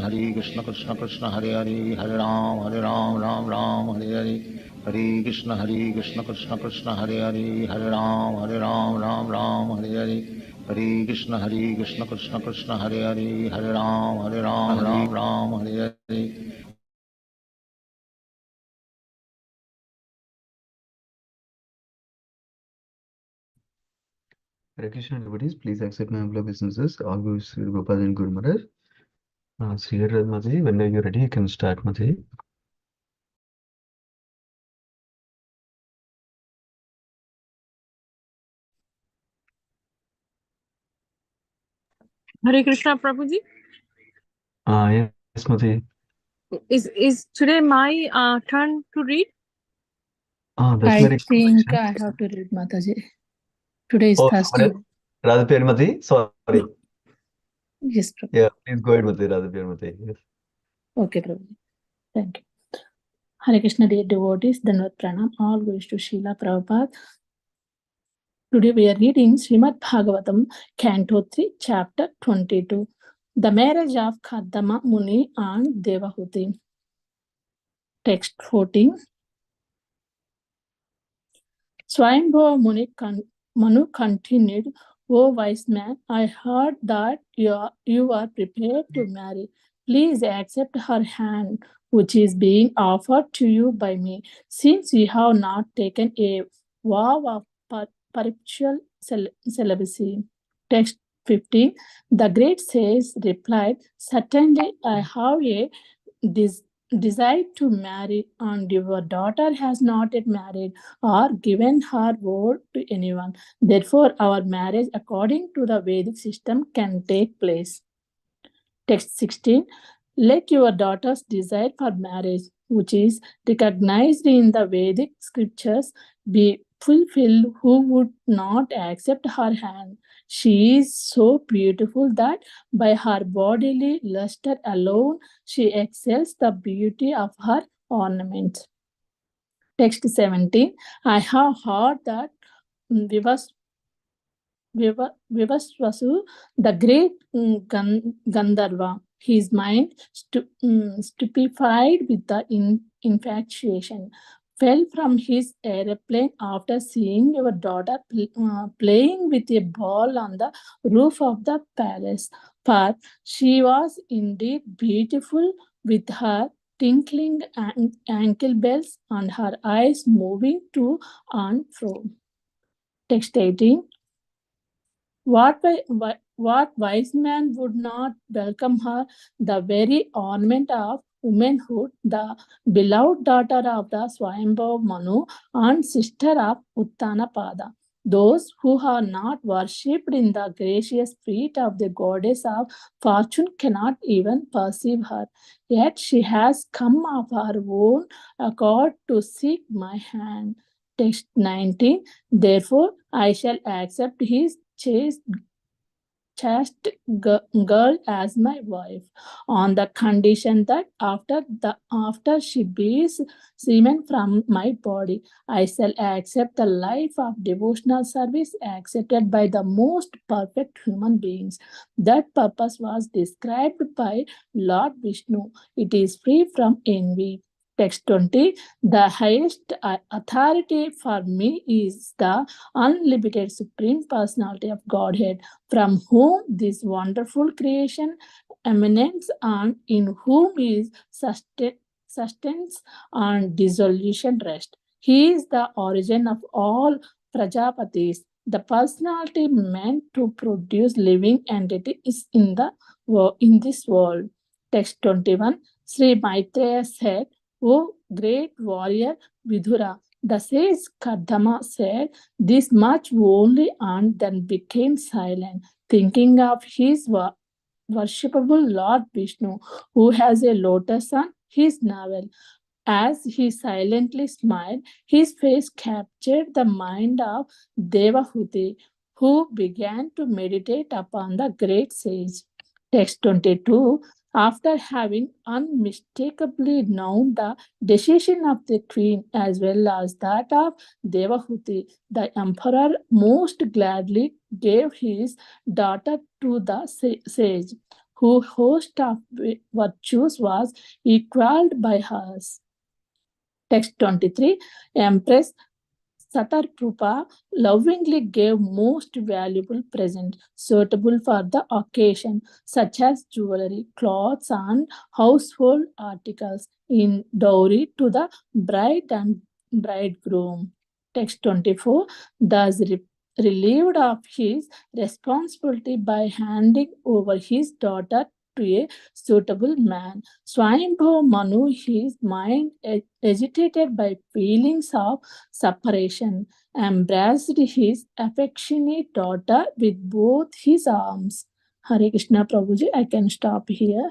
Hare Krishna Krishna Krishna Hare Hare Hare Ram Ram Ram Hare Hare Hare Krishna Krishna Krishna Hare Hare Hare Ram Ram Hare Hare Hare Krishna Krishna Krishna Hare Hare Hare Ram Ram Hare Hare. Hare Krishna, devotees, please accept my humble obeisances. All goes to Gopal and Guru Maharaj. Sri Mataji, when you're ready, you can start, Mataji. Hare Krishna, Prabhuji. Yes, Mataji. Is today my turn to read? That's I very think I have to read, Mataji. Today is Thursday. Radhapir Mataji, sorry. Yes, Prabhuji. Yeah, please go ahead, Mataji. Radhapir Mataji. Yes. Okay, Prabhuji. Thank you. Hare Krishna, dear devotees, Dandavat Pranam, all goes to Srila Prabhupada. Today we are reading Srimad Bhagavatam, Canto 3, Chapter 22, The Marriage of Kardama Muni and Devahuti. Text 14. Swayambhava Manu continued, "O wise man, I heard that you are prepared to marry. Please accept her hand, which is being offered to you by me, since you have not taken a vow of perpetual celibacy." Text 15. The great sage replied, "Certainly I have a desire to marry, and your daughter has not yet married or given her word to anyone. Therefore, our marriage according to the Vedic system can take place." Text 16. Let your daughter's desire for marriage, which is recognized in the Vedic scriptures, be fulfilled. Who would not accept her hand? She is so beautiful that by her bodily luster alone, she excels the beauty of her ornaments. Text 17. I have heard that Vivasvasu, the great Gandharva, his mind stupefied with the infatuation, fell from his aeroplane after seeing your daughter playing with a ball on the roof of the palace. For she was indeed beautiful, with her tinkling ankle bells and her eyes moving to and fro. Text 18. What wise man would not welcome her, the very ornament of womanhood, the beloved daughter of the Swayambhava Manu and sister of Uttanapada? Those who are not worshipped in the gracious feet of the goddess of fortune cannot even perceive her. Yet she has come of her own accord to seek my hand. Text 19. Therefore, I shall accept his chaste girl as my wife, on the condition that after she bears semen from my body, I shall accept the life of devotional service accepted by the most perfect human beings. That purpose was described by Lord Vishnu. It is free from envy. Text 20. The highest authority for me is the unlimited Supreme Personality of Godhead, from whom this wonderful creation emanates and in whom is sustenance and dissolution rest. He is the origin of all Prajapatis. The personality meant to produce living entities in this world. Text 21. Sri Maitreya said, "O great warrior Vidura," the sage Kardama said this much only and then became silent, thinking of his worshipable Lord Vishnu, who has a lotus on his navel. As he silently smiled, his face captured the mind of Devahuti, who began to meditate upon the great sage. Text 22. After having unmistakably known the decision of the queen as well as that of Devahuti, the emperor most gladly gave his daughter to the sage, whose host of virtues was equaled by hers. Text 23. Empress Satarprupa lovingly gave most valuable presents suitable for the occasion, such as jewelry, clothes, and household articles in dowry to the bride and bridegroom. Text 24. Thus relieved of his responsibility by handing over his daughter to a suitable man. Swayambhu Manu, his mind agitated by feelings of separation, embraced his affectionate daughter with both his arms. Hare Krishna Prabhuji, I can stop here.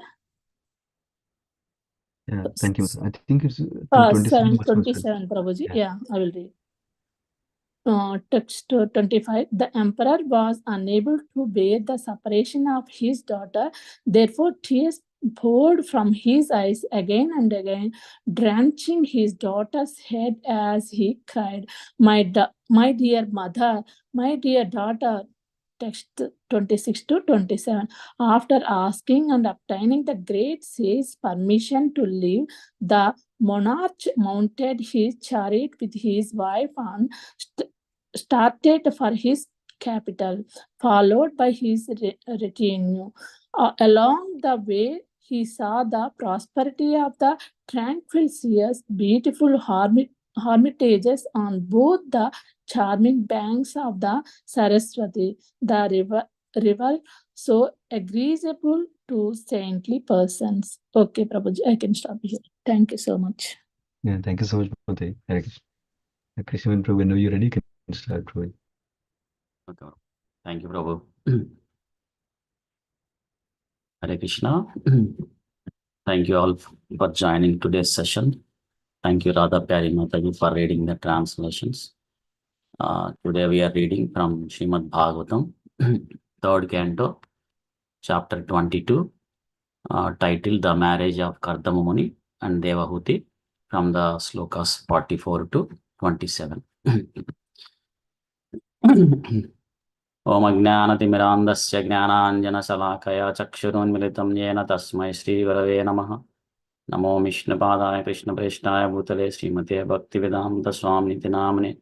Yeah, thank you. I think it's till 27 was considered. 27 Prabhuji. Yeah. Yeah, I will read. Text 25. The emperor was unable to bear the separation of his daughter, therefore tears poured from his eyes again and again, drenching his daughter's head as he cried, my dear mother, my dear daughter. Text 26 to 27. After asking and obtaining the great sage's permission to leave, the monarch mounted his chariot with his wife and started for his capital, followed by his retinue. Along the way, he saw the prosperity of the tranquil seas, beautiful hermitages on both the charming banks of the Saraswati, the river so agreeable to saintly persons. Okay, Prabhuji, I can stop here. Thank you so much. Yeah, thank you so much, Mate. Hare Krishna. Krishna and Prabhu, whenever you're ready, you can start, Prabhu. Okay. Thank you, Prabhu. Hare Krishna. Thank you all for joining today's session. Thank you, Radha Pyari Mataji, for reading the translations. Today we are reading from Srimad Bhagavatam, 3rd canto, chapter 22, titled The Marriage of Kardama Muni and Devahuti, from the slokas 44 to 27. ओम अज्ञानतिमिरान्धस्य ज्ञानाञ्जनशलाकया चक्षुरुन्मिलितं येन तस्मै श्रीगुरवे नमः। नमो विष्णुपादाय कृष्णप्रेष्ठाय भूतले श्रीमते भक्तिवेदान्तस्वामिनिति नाम्ने।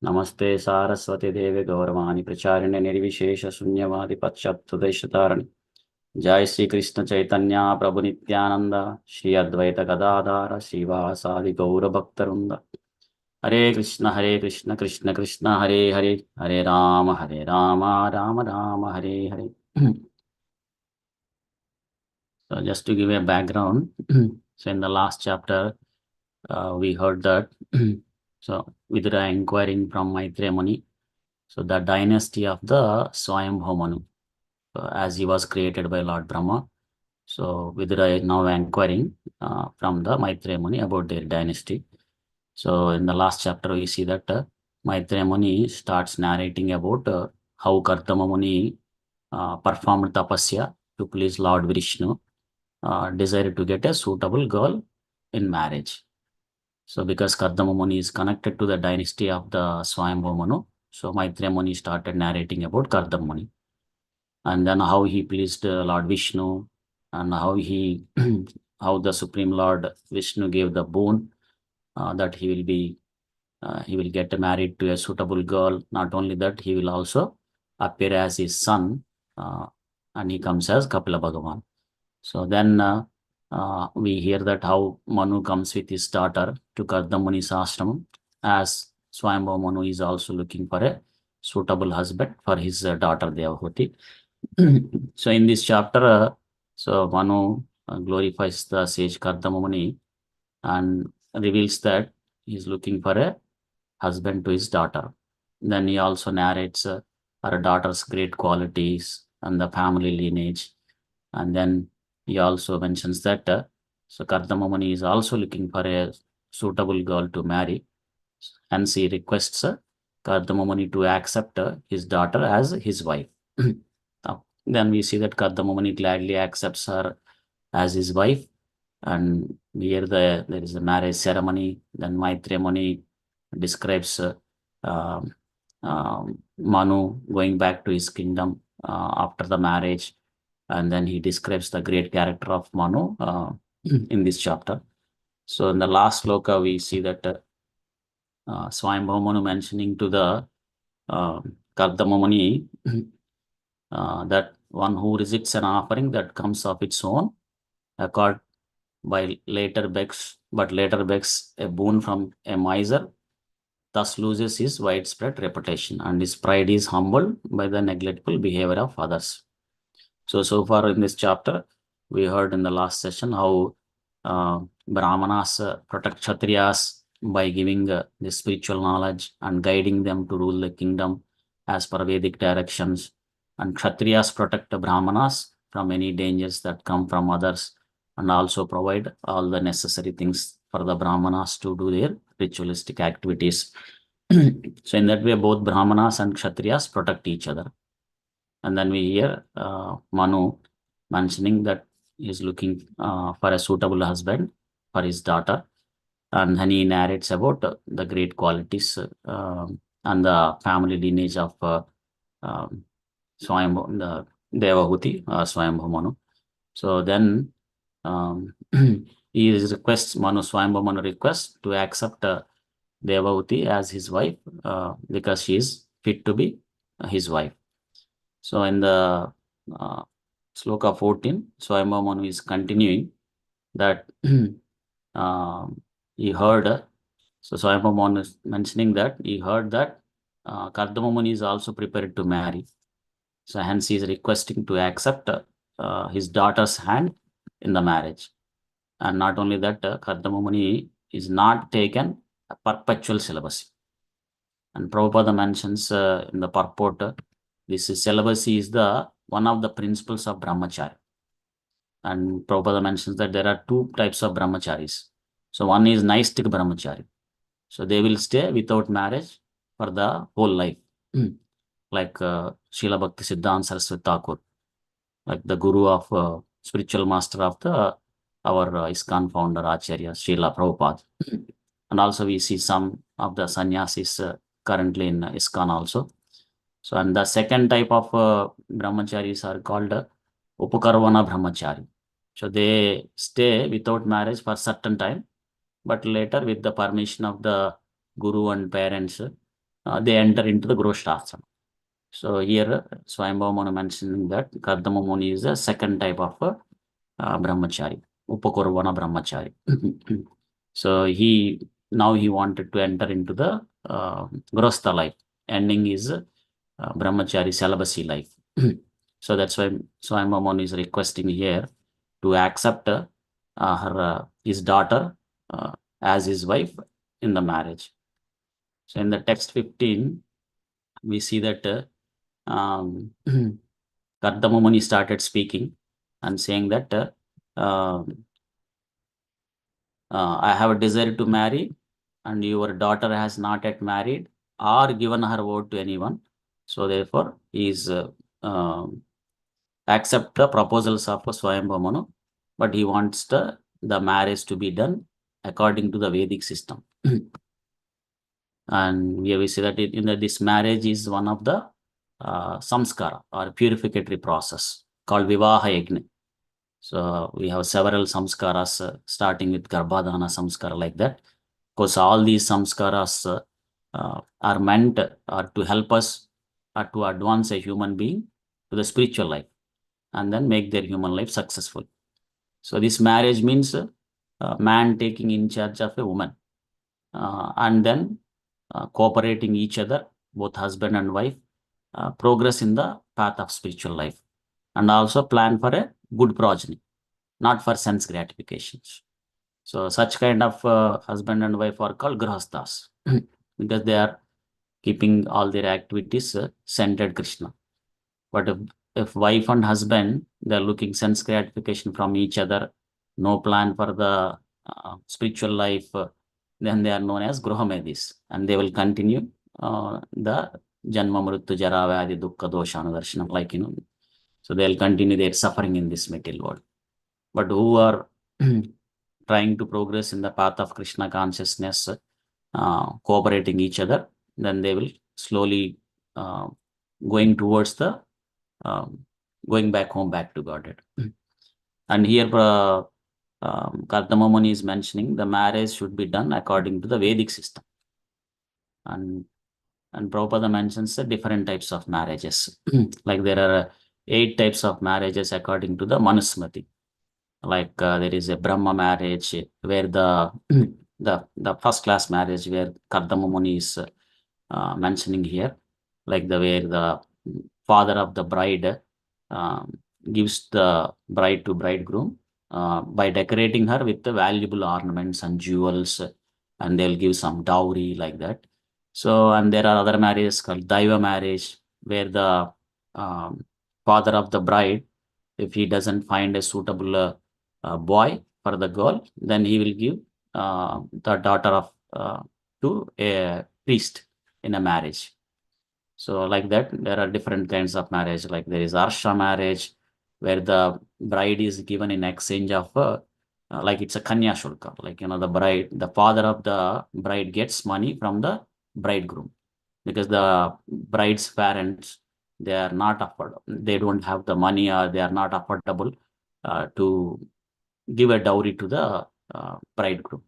नमस्ते सारस्वती देवे गौरवाणी प्रचारिणे निर्विशेषशून्यवादि पश्चात्तदेशतारिणे। जय श्री कृष्ण चैतन्य प्रभु नित्यानंद श्री अद्वैत गदाधर श्रीवासादि गौरभक्तवृंद। हरे कृष्ण कृष्ण कृष्ण हरे हरे, हरे Ram Ram Ram Hare Hare. So just to give a background, so in the last chapter, we heard that so Vidura inquiring from Maitreya Muni, so the dynasty of the Swayambhu Manu, as he was created by Lord Brahma. So Vidura is now inquiring from the Maitreya Muni about their dynasty. So in the last chapter, we see that Maitreya Muni starts narrating about how Kardama Muni performed tapasya to please Lord Vishnu, desired to get a suitable girl in marriage. So because Kardama Muni is connected to the dynasty of the Swayambhu Manu, so Maitreya Muni started narrating about Kardama Muni, and then how he pleased Lord Vishnu, and how he how the Supreme Lord Vishnu gave the boon that he will get married to a suitable girl. Not only that, he will also appear as his son, and he comes as Kapila Bhagavan. So then we hear that how Manu comes with his daughter to Kardama Muni's ashram, as Swayambhu Manu is also looking for a suitable husband for his daughter Devahuti. So in this chapter, so Manu glorifies the sage Kardama Muni and reveals that he is looking for a husband to his daughter. Then he also narrates her daughter's great qualities and the family lineage. And then he also mentions that so Kardama Muni is also looking for a suitable girl to marry. Hence he requests Kardama Muni to accept his daughter as his wife. Then we see that Kardama Muni gladly accepts her as his wife. And here there is a marriage ceremony. Then Maitreya Muni describes Manu going back to his kingdom after the marriage, And then he describes the great character of Manu in this chapter. So in the last sloka, we see that Swayambhava Manu mentioning to the Kardama Muni that one who rejects an offering that comes of its own accord by later begs a boon from a miser, thus loses his widespread reputation, and his pride is humbled by the neglectful behavior of others. So far in this chapter, we heard in the last session how Brahmanas protect Kshatriyas by giving the spiritual knowledge and guiding them to rule the kingdom as per Vedic directions. And Kshatriyas protect the Brahmanas from any dangers that come from others, and also provide all the necessary things for the Brahmanas to do their ritualistic activities. So in that way, both Brahmanas and Kshatriyas protect each other. And then we hear Manu mentioning that he is looking for a suitable husband for his daughter. And then he narrates about the great qualities and the family lineage of Swayambhu, the Devahuti, Swayambhu Manu. So then he requests, Swayambhu Manu requests to accept Devahuti as his wife because she is fit to be his wife. So in the sloka 14, Swayambhu Manu is continuing that he heard, so Swayambhu Manu is mentioning that he heard that Kardama Muni is also prepared to marry. So hence he is requesting to accept his daughter's hand in the marriage. And not only that, Kardama Muni is not taken a perpetual celibacy. And Prabhupada mentions in the purport, this celibacy is one of the principles of brahmacharya. And Prabhupada mentions that there are two types of brahmacharis. So one is Naistic brahmachari. So they will stay without marriage for the whole life. Like Srila Bhakti Siddhanta Saraswati Thakur, like the guru of spiritual master of our ISKCON founder Acharya Srila Prabhupada. And also we see some of the sannyasis currently in ISKCON also. So and the second type of brahmacharis are called Upakarvana brahmachari. So they stay without marriage for certain time, but later with the permission of the guru and parents, they enter into the Grosthashram. So here Swayambhava Manu mentioning that Kardama Muni is the second type of brahmachari, Upakarvana brahmachari. So he wanted to enter into the Grostha life, ending his brahmachari celibacy life. So that's why Swayambhava Manu is requesting here to accept his daughter as his wife in the marriage. So in the text 15, we see that Kardama Muni started speaking and saying that I have a desire to marry, and your daughter has not yet married or given her word to anyone. So therefore, he is accept the proposals of Swayambhava Manu, but he wants the marriage to be done according to the Vedic system. And here we see that this marriage is one of the samskara or purificatory process called Vivaha Yajna. So we have several samskaras starting with Garbhadhana samskara like that. Because all these samskaras are meant to help us to advance a human being to the spiritual life and then make their human life successful. So this marriage means a man taking in charge of a woman and then cooperating each other, both husband and wife, progress in the path of spiritual life, and also plan for a good progeny, not for sense gratifications. So such kind of husband and wife are called grahasthas because they are keeping all their activities centered Krishna. But if wife and husband, they are looking sense gratification from each other, no plan for the spiritual life, then they are known as Gruhamedis, and they will continue the Janma Mrityu Jara Vyadhi Dukkha Dosha Anudarshanam, like, so they will continue their suffering in this material world. But who are trying to progress in the path of Krishna consciousness, cooperating each other, then they will slowly going towards the going back home, back to Godhead. And here Kardama Muni is mentioning the marriage should be done according to the Vedic system. And Prabhupada mentions the different types of marriages. Like there are 8 types of marriages according to the Manusmriti. Like there is a Brahma marriage where the first class marriage where Kardama Muni is mentioning here, like where the father of the bride gives the bride to bridegroom by decorating her with the valuable ornaments and jewels, and they'll give some dowry like that. So, and there are other marriages called Daiva marriage, where the father of the bride, if he doesn't find a suitable boy for the girl, then he will give the daughter of to a priest in a marriage. So like that, there are different kinds of marriage. Like there is Arsha marriage, where the bride is given in exchange of like it's a Kanya Shulka. Like, the father of the bride gets money from the bridegroom, because the bride's parents, they are not affordable. They don't have the money, or they are not affordable to give a dowry to the bridegroom.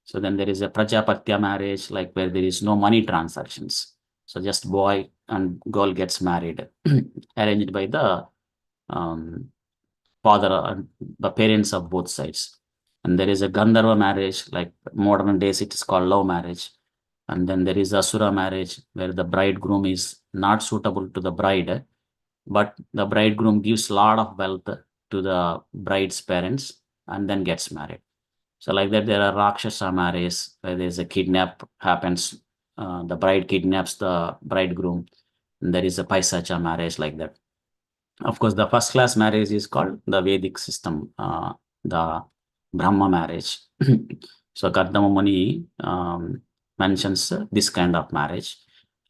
So then there is a Prajapatya marriage, like where there is no money transactions. So just boy and girl gets married, arranged by the father and the parents of both sides. And there is a Gandharva marriage, like modern days it is called love marriage. And then there is Asura marriage, where the bridegroom is not suitable to the bride, but the bridegroom gives a lot of wealth to the bride's parents and then gets married. So like that, there are Rakshasa marriages, where there is a kidnap happens. The bride kidnaps the bridegroom. And there is a Paisacha marriage like that. Of course, the first class marriage is called the Vedic system, the Brahma marriage. So Kardama Muni mentions this kind of marriage.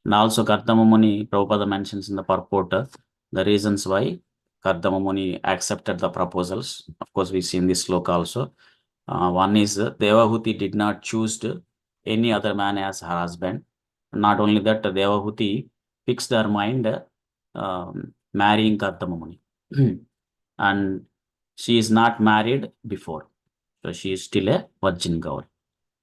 And also Kardama Muni, Prabhupada mentions in the purport the reasons why Kardama Muni accepted the proposals. Of course, we see in this sloka also. One is Devahuti did not choose any other man as her husband. Not only that, Devahuti fixed her mind marrying Kardama Muni. And she is not married before. So she is still a virgin girl.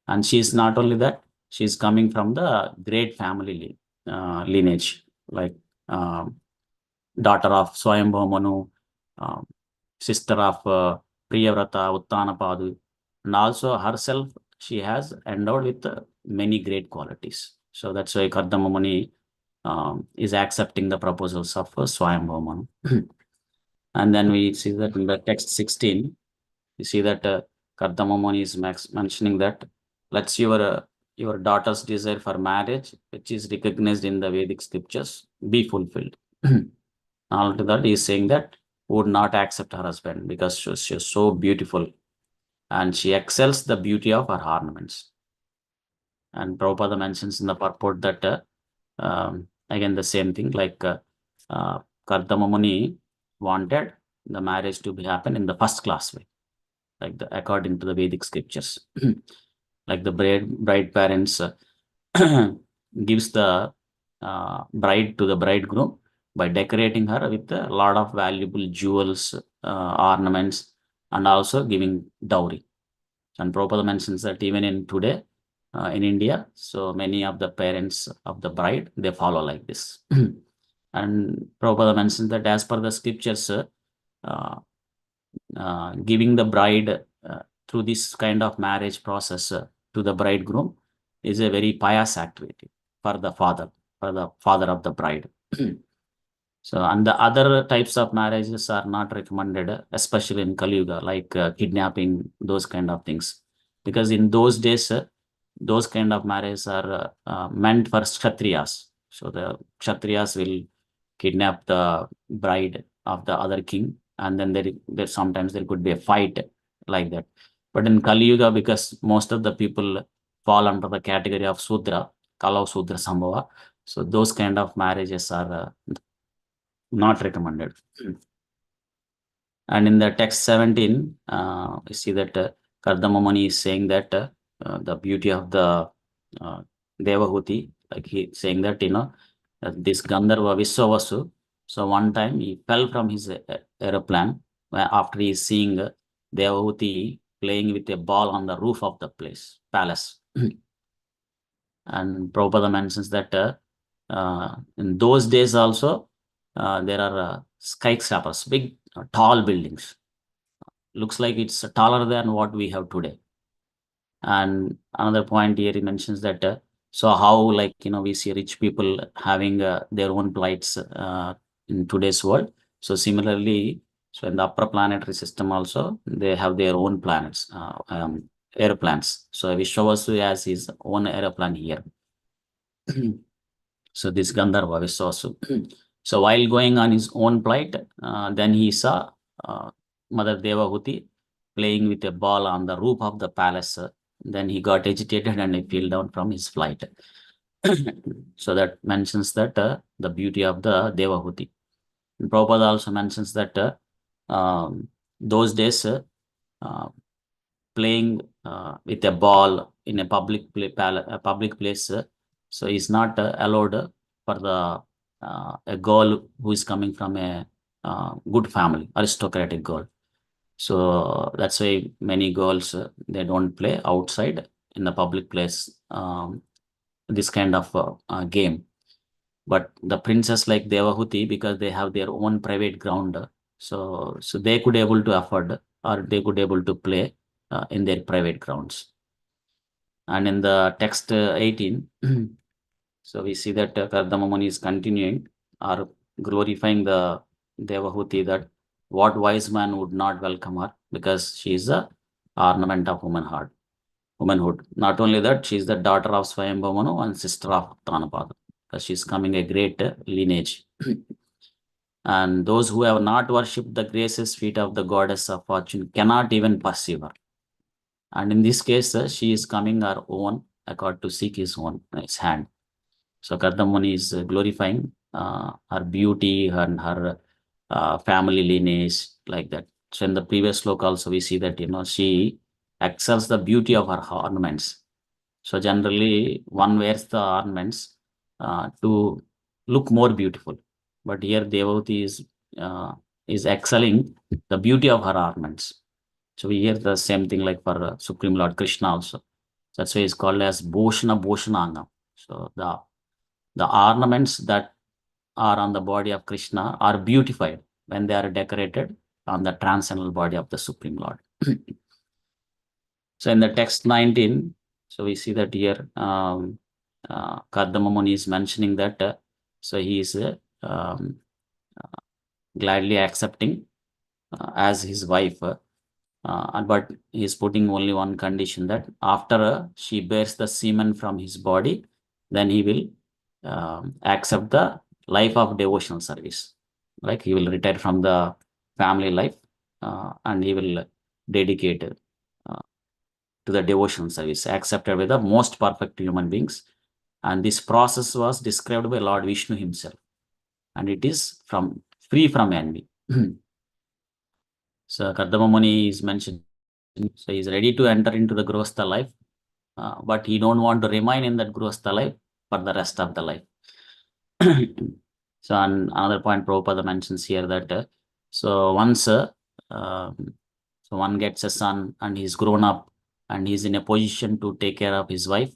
And she is not only that, she is coming from the great family lineage, like daughter of Swayambhu Manu, sister of Priyavrata, Uttanapadu, and also herself, she has endowed with many great qualities. So that's why Kardama Muni is accepting the proposals of Swayambhu Manu. And then we see that in the text 16, you see that Kardama Muni is mentioning that let's your daughter's desire for marriage, which is recognized in the Vedic scriptures, be fulfilled. After that, he is saying that would not accept her husband because she is so beautiful and she excels the beauty of her ornaments. And Prabhupada mentions in the purport that again the same thing, like Kardama Muni wanted the marriage to happen in the first class way, like according to the Vedic scriptures. Like the bride parents gives the bride to the bridegroom by decorating her with a lot of valuable jewels, ornaments, and also giving dowry. And Prabhupada mentions that even in today, in India, so many of the parents of the bride, they follow like this. And Prabhupada mentions that as per the scriptures, giving the bride through this kind of marriage process to the bridegroom is a very pious activity for the father of the bride. So, and the other types of marriages are not recommended, especially in Kali Yuga, like kidnapping, those kind of things. Because in those days, those kind of marriages are meant for Kshatriyas. So the Kshatriyas will kidnap the bride of the other king, and then there sometimes there could be a fight like that. But in Kali Yuga, because most of the people fall under the category of Sudra, Kalau Sudra Sambhava, so those kind of marriages are not recommended. And in the text 17, we see that Kardama Muni is saying that the beauty of the Devahuti, like he saying that, this Gandharva Viswavasu, So one time he fell from his aeroplane after he is seeing Devahuti playing with a ball on the roof of the palace. And Prabhupada mentions that in those days also there are skyscrapers, big tall buildings. Looks like it's taller than what we have today. And another point here he mentions that so how, like, we see rich people having their own flights in today's world. So similarly, so in the upper planetary system also they have their own planets, airplanes. So Vishwavasu has his own aeroplane here. So this Gandharva Vishwavasu. So while going on his own flight, then he saw Mother Devahuti playing with a ball on the roof of the palace. Then he got agitated and he fell down from his flight. So that mentions that the beauty of the Devahuti. And Prabhupada also mentions that those days playing with a ball in a public place, so is not allowed for the a girl who is coming from a good family, aristocratic girl. So that's why many girls they don't play outside in the public place this kind of game. But the princess like Devahuti, because they have their own private ground, so they could able to afford, or they could able to play in their private grounds. And in the text 18, so we see that Kardama Muni is continuing or glorifying the Devahuti, that what wise man would not welcome her, because she is the ornament of womanhood. Not only that, she is the daughter of Swayambhu Manu and sister of Tanapada, because she is coming a great lineage. And those who have not worshipped the gracious feet of the goddess of fortune cannot even perceive her. And in this case, she is coming her own accord to seek his hand. So Kardamuni is glorifying her beauty and her family lineage, like that. So in the previous sloka also we see that she excels the beauty of her ornaments. So generally one wears the ornaments to look more beautiful, but here Devahuti is excelling the beauty of her ornaments. So we hear the same thing like for Supreme Lord Krishna also. That's why it's called as Bhoshana Bhoshanangam. So the ornaments that are on the body of Krishna are beautified when they are decorated on the transcendental body of the Supreme Lord. So in the text 19, so we see that here Kardama Muni is mentioning that so he is gladly accepting as his wife, but he is putting only one condition, that after she bears the semen from his body, then he will accept the life of devotional service. Like he will retire from the family life and he will dedicate to the devotional service, accepted by the most perfect human beings. And this process was described by Lord Vishnu himself, and it is free from envy. So Kardama Muni is mentioned, so he is ready to enter into the Grihastha life, but he don't want to remain in that Grihastha life for the rest of the life. So another point Prabhupada mentions here that so once so one gets a son and he's grown up and he's in a position to take care of his wife,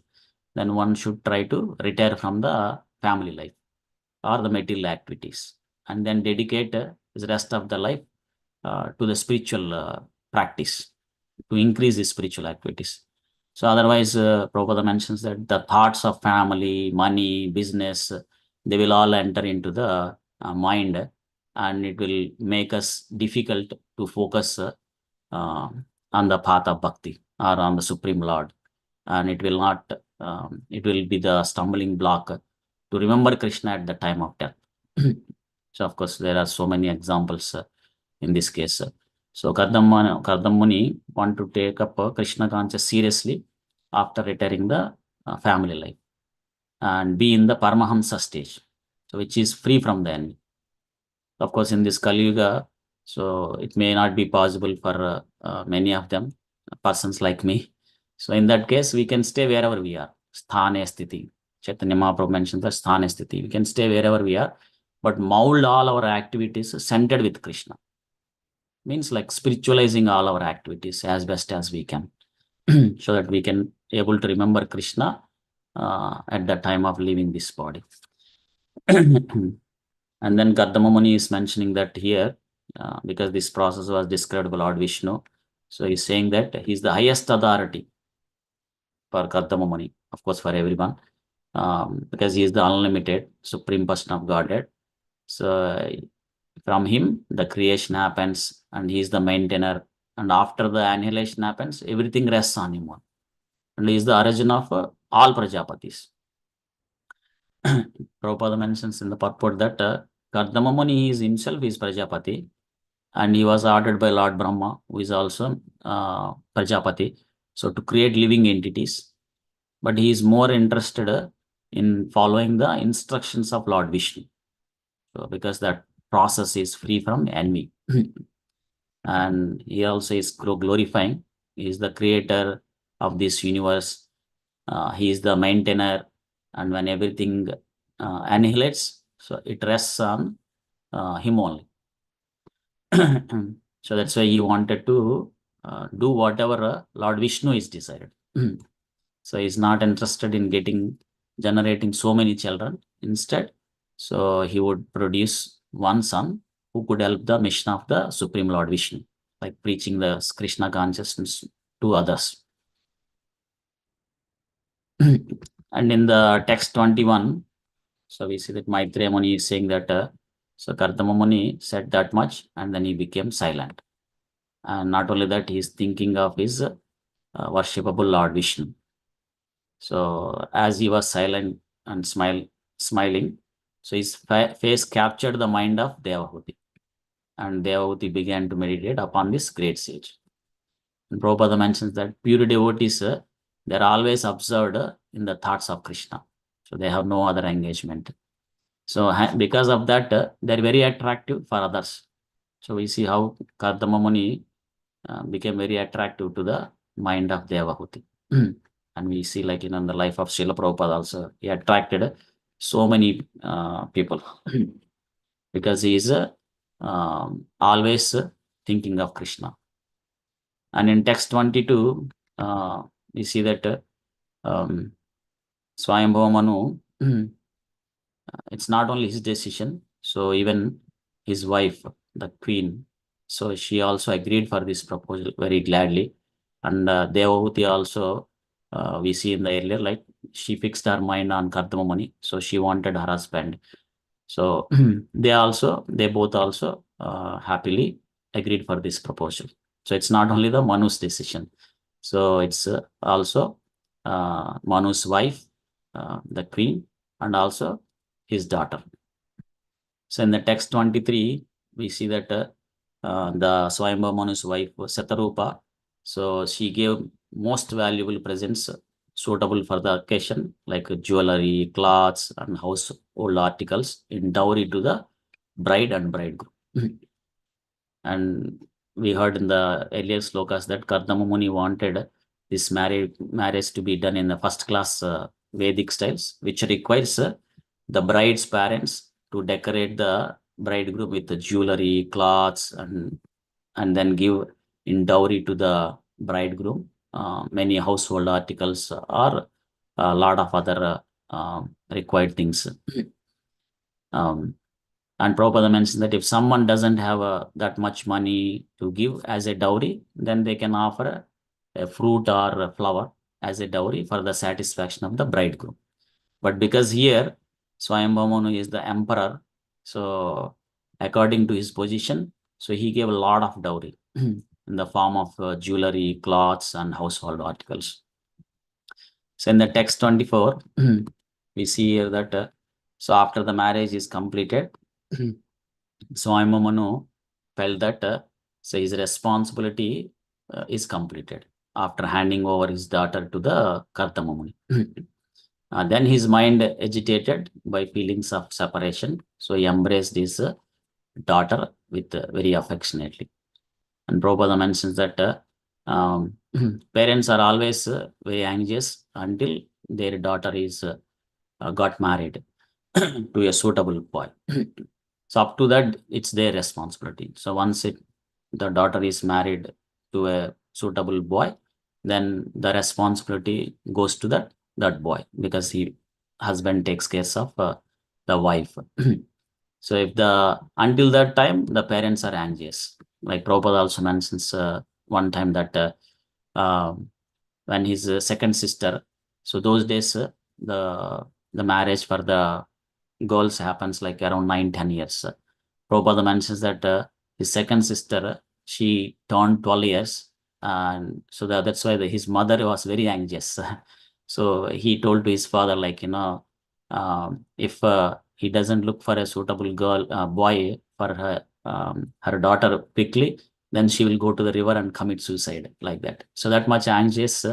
then one should try to retire from the family life or the material activities and then dedicate the rest of the life to the spiritual practice, to increase the spiritual activities. So otherwise, Prabhupada mentions that the thoughts of family, money, business, they will all enter into the mind, and it will make us difficult to focus on the path of bhakti or on the Supreme Lord. And it will not, it will be the stumbling block to remember Krishna at the time of death. So of course, there are so many examples in this case. So Kardama Muni want to take up Krishna conscious seriously after retiring the family life and be in the Paramahamsa stage, so which is free from the envy. Of course, in this Kali Yuga, so it may not be possible for many of them, persons like me. So in that case, we can stay wherever we are. Sthane sthiti. Chaitanya Mahaprabhu mentioned the Sthane sthiti. We can stay wherever we are. but mold all our activities centered with Krishna. Means like spiritualizing all our activities as best as we can, so that we can able to remember Krishna at the time of leaving this body. And then Gardama Muni is mentioning that here, because this process was described by Lord Vishnu. So he's saying that he's the highest authority for Gardama Muni, of course, for everyone, because he is the unlimited supreme person of Godhead. So from him, the creation happens, and he is the maintainer. And after the annihilation happens, everything rests on him. And he is the origin of all Prajapatis. Prabhupada mentions in the purport that Kardama Muni is himself is Prajapati, and he was ordered by Lord Brahma, who is also Prajapati, so to create living entities. But he is more interested in following the instructions of Lord Vishnu. So because that process is free from envy. And he also is glorifying. He is the creator of this universe. He is the maintainer. And when everything annihilates, so it rests on him only. So that's why he wanted to do whatever Lord Vishnu is decided. So he's not interested in generating so many children. Instead, so he would produce one son who could help the mission of the Supreme Lord Vishnu, like preaching the Krishna consciousness to others. And in the text 21, so we see that Maitreya Muni is saying that so Kardama Muni said that much, and then he became silent. And not only that, he is thinking of his worshipable Lord Vishnu. So as he was silent and smiling, so his face captured the mind of Devahuti, and Devahuti began to meditate upon this great sage. And Prabhupada mentions that pure devotees, they're always observed in the thoughts of Krishna. So they have no other engagement. So because of that, they're very attractive for others. So we see how Kardama Muni became very attractive to the mind of Devahuti. And we see, like, in the life of Srila Prabhupada also, he attracted so many people because he is always thinking of Krishna. And in text 22, we see that Swayambhava Manu, it's not only his decision, so even his wife, the queen, so she also agreed for this proposal very gladly. And Devahuti also, we see in the earlier, like, she fixed her mind on Kardama Muni, so she wanted her husband. So they both also happily agreed for this proposal. So it's not only the Manu's decision, so it's also Manu's wife, the queen, and also his daughter. So in the text 23, we see that the Swayambhava Manu's wife, Satarupa, so she gave most valuable presents suitable for the occasion, like jewelry, clothes, and household articles in dowry to the bride and bridegroom. And we heard in the earlier slokas that Kardama Muni wanted this marriage to be done in the first class Vedic styles, which requires the bride's parents to decorate the bridegroom with the jewelry, clothes, and then give in dowry to the bridegroom many household articles or a lot of other required things. And Prabhupada mentioned that if someone doesn't have that much money to give as a dowry, then they can offer a fruit or a flower as a dowry for the satisfaction of the bridegroom. But because here Swayambhava Manu is the emperor, so according to his position, so he gave a lot of dowry in the form of jewelry, cloths, and household articles. So in the text 24, we see here that so after the marriage is completed, Swayambhava Manu felt that so his responsibility is completed after handing over his daughter to the Kardama Muni. Then his mind agitated by feelings of separation, so he embraced his daughter with very affectionately. And Prabhupada mentions that parents are always very anxious until their daughter is got married. to a suitable boy. So up to that, it's their responsibility. So once the daughter is married to a suitable boy, then the responsibility goes to that boy, because husband takes care of the wife. So until that time, the parents are anxious. Like Prabhupada also mentions one time that when his second sister, so those days the marriage for the girls happens like around 9-10 years. Prabhupada mentions that his second sister, she turned 12 years, and so that's why his mother was very anxious. So he told to his father, like, if he doesn't look for a suitable boy for her daughter quickly, then she will go to the river and commit suicide, like that. So that much anxious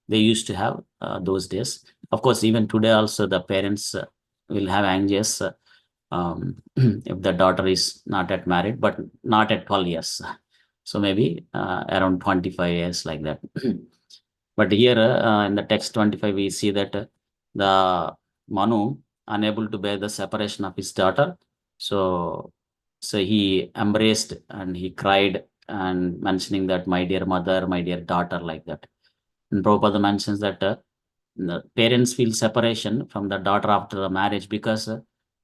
they used to have those days. Of course, even today also the parents will have anxious if the daughter is not yet married, but not at 12 years. So maybe around 25 years, like that. But here in the text 25, we see that the Manu, unable to bear the separation of his daughter, so he embraced and he cried, and mentioning that, my dear mother, my dear daughter, like that. And Prabhupada mentions that the parents feel separation from the daughter after the marriage, because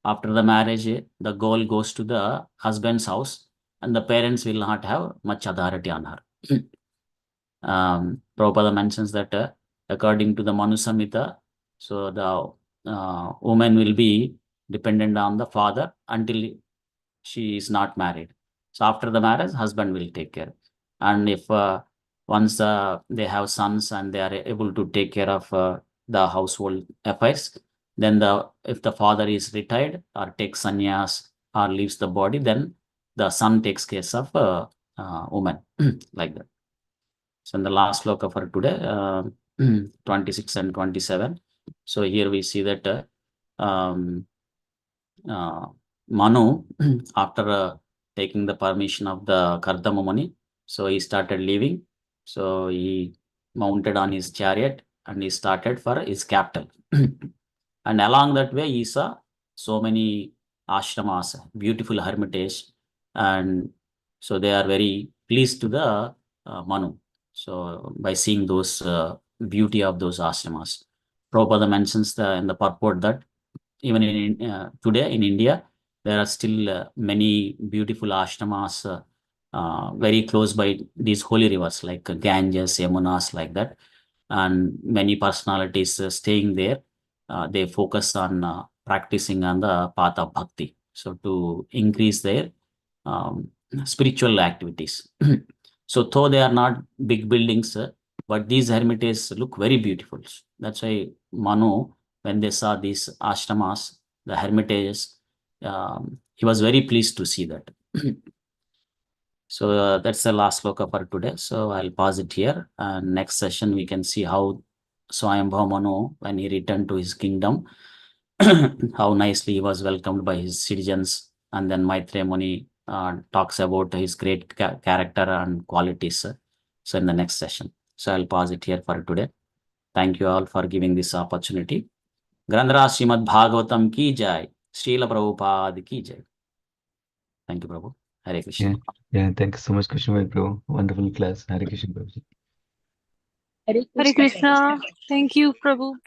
after the marriage, the girl goes to the husband's house, and the parents will not have much authority on her. Prabhupada mentions that according to the Manu Samhita, so the woman will be dependent on the father until she is not married. So after the marriage, husband will take care. And if once they have sons and they are able to take care of the household affairs, then if the father is retired or takes sannyas or leaves the body, then the son takes care of woman, like that. So in the last sloka for today, 26 and 27. So here we see that Manu, after taking the permission of the Kardama Muni, so he started leaving. So he mounted on his chariot and he started for his capital. And along that way, he saw so many ashramas, beautiful hermitage, and so they are very pleased to the Manu. So by seeing those beauty of those ashramas, Prabhupada mentions in the purport that even today in India, there are still many beautiful ashramas very close by these holy rivers like Ganges, Yamunas, like that. And many personalities staying there, they focus on practicing on the path of bhakti. So to increase their spiritual activities. So though they are not big buildings, but these hermitages look very beautiful. That's why Manu, when they saw these ashramas, the hermitages, he was very pleased to see that. So that's the last sloka for today. So I'll pause it here. And next session, we can see how Swayambhava Manu, when he returned to his kingdom, how nicely he was welcomed by his citizens. And then Maitreya Muni talks about his great character and qualities. So in the next session. So I'll pause it here for today. Thank you all for giving this opportunity. Grandhara Srimad Bhagavatam ki jai. Srila Prabhupada ki jai. Thank you, Prabhu. Hare Krishna. Yeah, thank you so much, Krishna bro. Wonderful class. Hare Krishna, Prabhuji. Hare Krishna. Thank you, Prabhu.